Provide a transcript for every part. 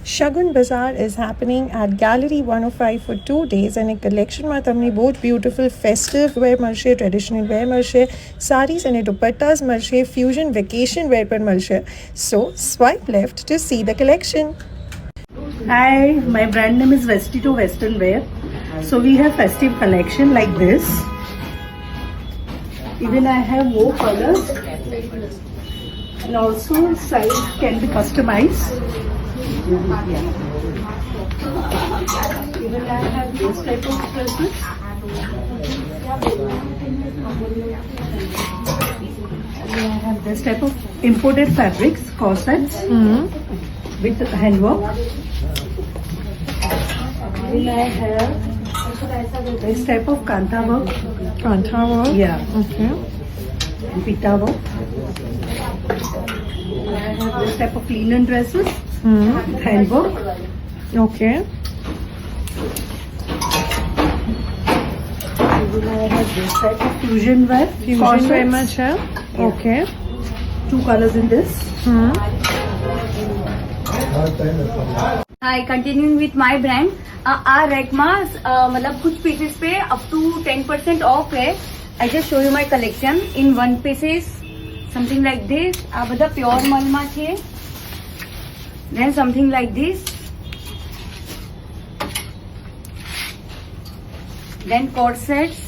Shagun Bazaar is happening at Gallery 105 for 2 days અને કલેક્શનમાં તમને બહુ જ બ્યુટિફુલ ફેસ્ટિવ વેર મળશે, ટ્રેડિશનલ વેર મળશે, સારીઝ અને દુપટ્ટાસ મળશે, ફ્યુઝન વેકેશન વેર પણ મળશે. So swipe left to see the collection. Hi, my brand name is Vestito Western Wear. So we have festive collection like this. Even I have more colors and also size can be customized. Even I have this type of dresses. And I have this type of imported fabrics, corsets with handwork. Then I have this type of kanta work. Kanta work? Yeah. Okay. And pita work. I have this type of linen dresses with handwork. Okay. Then I have this type of fusion wear. Fusion wear માં છે. Okay. Two colors in this. Hi continuing with my brand ah rack में मतलब कुछ pieces पे up to 10% off है. I just show you my collection in one pieces something like this. आ બધા pure મલમાં છે. then something like this. then corsets,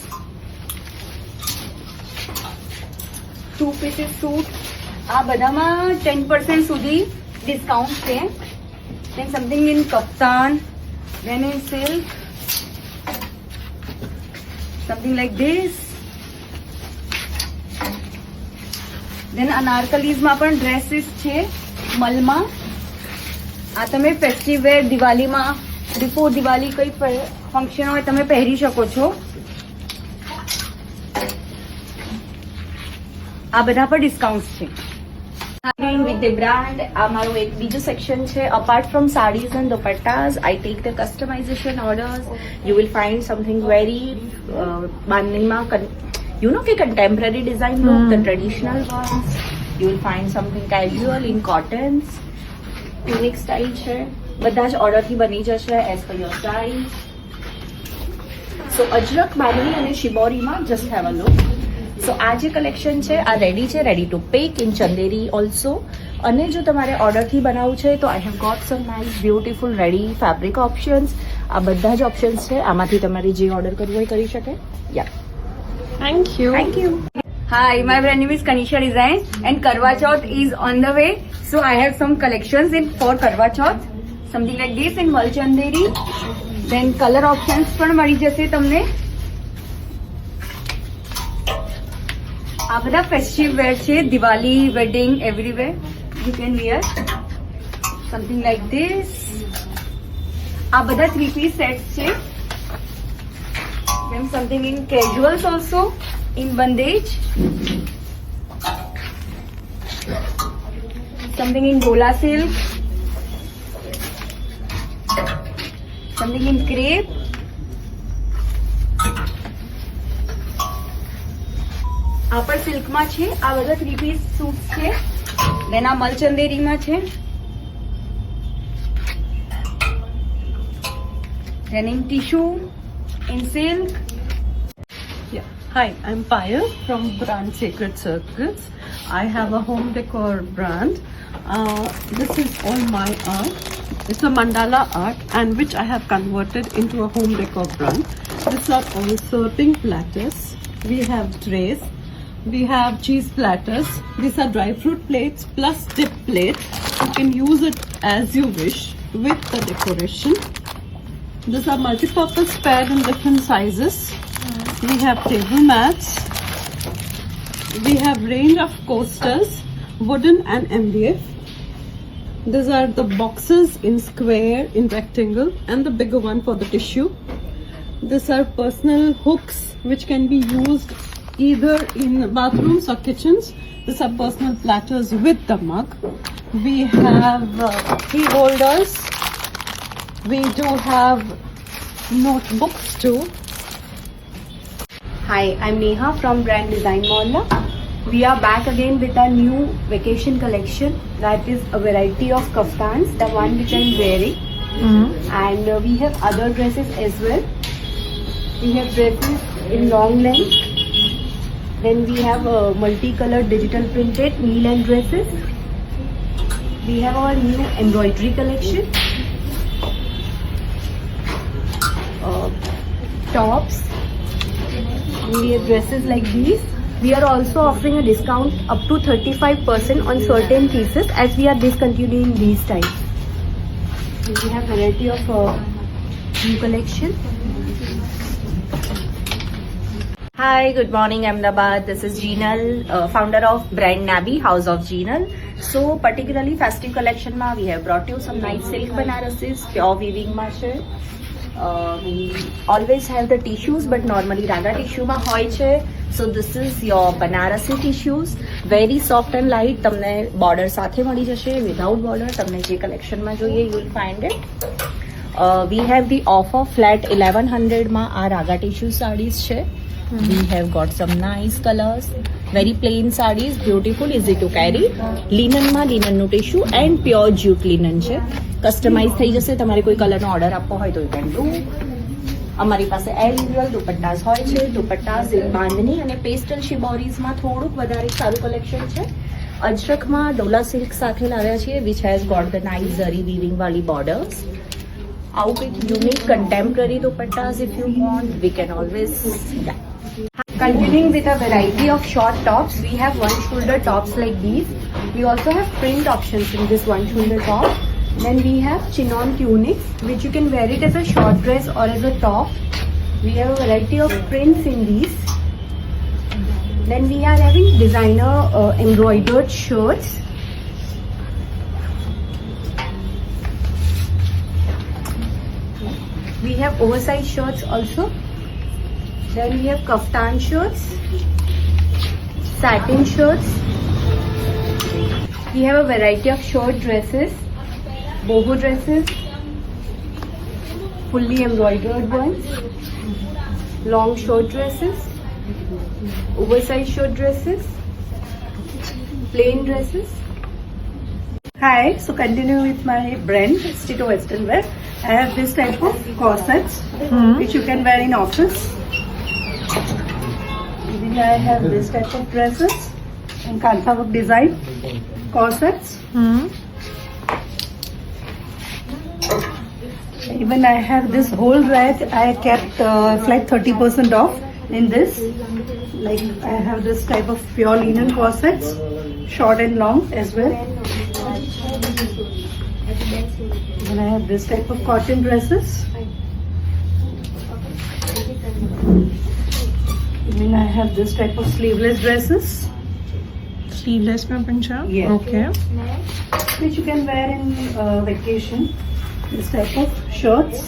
2 pieces suit. આ બધામાં 10% સુધી ડિસ્કાઉન્ટ છે. then something in kaftan, then in silk, something like this. then અનારકલીઝ માં પણ dresses છે મલમાં. આ તમે ફેસ્ટિવ વેર દિવાળીમાં બિફોર દિવાળી કઈ ફંક્શન હોય તમે પહેરી શકો છો. આ બધા પર ડિસ્કાઉન્ટ છે. With the brand, અમારું એક બીજું સેક્શન છે. apart from sarees and dupattas, I take the customization orders. You will find something very બાંધણીમાં you know કે contemporary design look, the traditional ones. You will find something casual in cottons, tunic style છે. બધા જ ઓર્ડરથી બની જશે as per your size. So અજરક બાંધણી અને શિબોરીમાં just have a look. સો આ જે collection છે આ રેડી છે, ready to pack in Chanderi also. અને જો તમારે ઓર્ડરથી બનાવવું છે તો I have got some nice beautiful ready fabric options. આ બધા જ ઓપ્શન્સ છે, આમાંથી તમારે જે ઓર્ડર કરવું હોય કરી શકે. યા Thank you. Thank you. Hi, my brand name is Kanisha Design and Karwa Chauth is on the way. So I have some collections in for Karwa Chauth. Something like this in Malchanderi. Then color options પણ મળી જશે તમને. આ બધા festive વેર છે, Diwali, wedding, everywhere you can wear. Something like this. આ બધા 3-piece sets છે. Then something in casuals also in bandage. Something in bola silk. Something in crepe. આ પણ સિલ્કમાં છે. આ બધા 3-piece સૂટ છે. દેન આ મલચંદેરીમાં છે. Then in tissue, in silk. Yeah. Hi, I'm Payal from brand Sacred Circles. I have a home decor brand. This is all my art. It's a mandala art and which I have converted into a home decor brand. These are all serving platters. We have trays. We have cheese platters. These are dry fruit plates plus dip plate. You can use it as you wish with the decoration. These are multi-purpose paired in different sizes. We have table mats. We have range of coasters, wooden and MDF. These are the boxes in square, in rectangle, and the bigger one for the tissue. These are personal hooks which can be used either in bathrooms or kitchens. These are personal platters with the mug. We have tea holders. We do have notebooks too. Hi, I'm Neha from brand Design Mohalla. We are back again with our new vacation collection. That is a variety of kaftans, the one which I'm wearing. And we have other dresses as well. We have dresses in long length. Then we have multicolored digital printed knee length dresses. We have our new embroidery collection. Tops. We have dresses like these. We are also offering a discount up to 35% on certain pieces as we are discontinuing these types. We have variety of new collection. Hi, good morning Ahmedabad. This is Jeenal, founder of brand Nabi, House of Jeenal. So particularly festive collection ma we have brought you some nice silk Banarasis, pure weaving marshal. We always have the tissues, but normally raga tissue ma hoy છે. So this is your Banarasi tissues, very soft and light. તમને border સાથે મળી જશે, without border. તમને જે collection માં જોઈએ, you will find it. We have the offer flat 1100 માં આ raga tissue sarees છે. We have got some nice colors, very plain sarees, beautiful, easy to carry. Linen માં linen નું tissue and pure jute linen છે. Customise થઈ જશે. તમારે કોઈ કલરનો ઓર્ડર આપવો હોય તો યુ કેન ડુ. અમારી પાસે એઝ યુઝ્યુઅલ દુપટ્ટાસ હોય છે. દુપટ્ટાસ બાંધણી અને પેસ્ટલ શિબોરીઝમાં થોડુંક વધારે સારું કલેક્શન છે. અજરકમાં ડોલા સિલ્ક સાથે લાવ્યા છીએ which has got the nice zari weaving વાળી બોર્ડર્સ. આવું કંઈક unique contemporary dupattas if you want we can always. Continuing with a variety of short tops, we have one shoulder tops like these. We also have print options in this one shoulder top. Then we have chinon tunics, which you can wear it as a short dress or as a top. We have a variety of prints in these. Then we are having designer embroidered shirts. We have oversized shirts also. Then we have kaftan shirts, satin shirts. We have a variety of short dresses, boho dresses, fully embroidered ones, long short dresses, oversized short dresses, plain dresses. Hi, so continue with my brand Stito Western Wear. I have this type of corsets which you can wear in office. Then I have this type of dresses in Kantha work design corsets. Even I have this whole rack. I kept like 30% off in this. Like I have this type of pure linen corsets, short and long as well. Then I have this type of cotton dresses. Then I have this type of sleeveless dresses. Sleeveless में पंचा. Yeah. Okay. Which you can wear in vacation. This type of shirts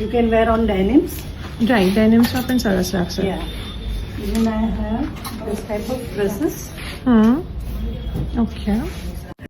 you can wear on denims. Right. Denims में अपन सरस रख सकते. Yeah. Then I have this type of dresses. Okay.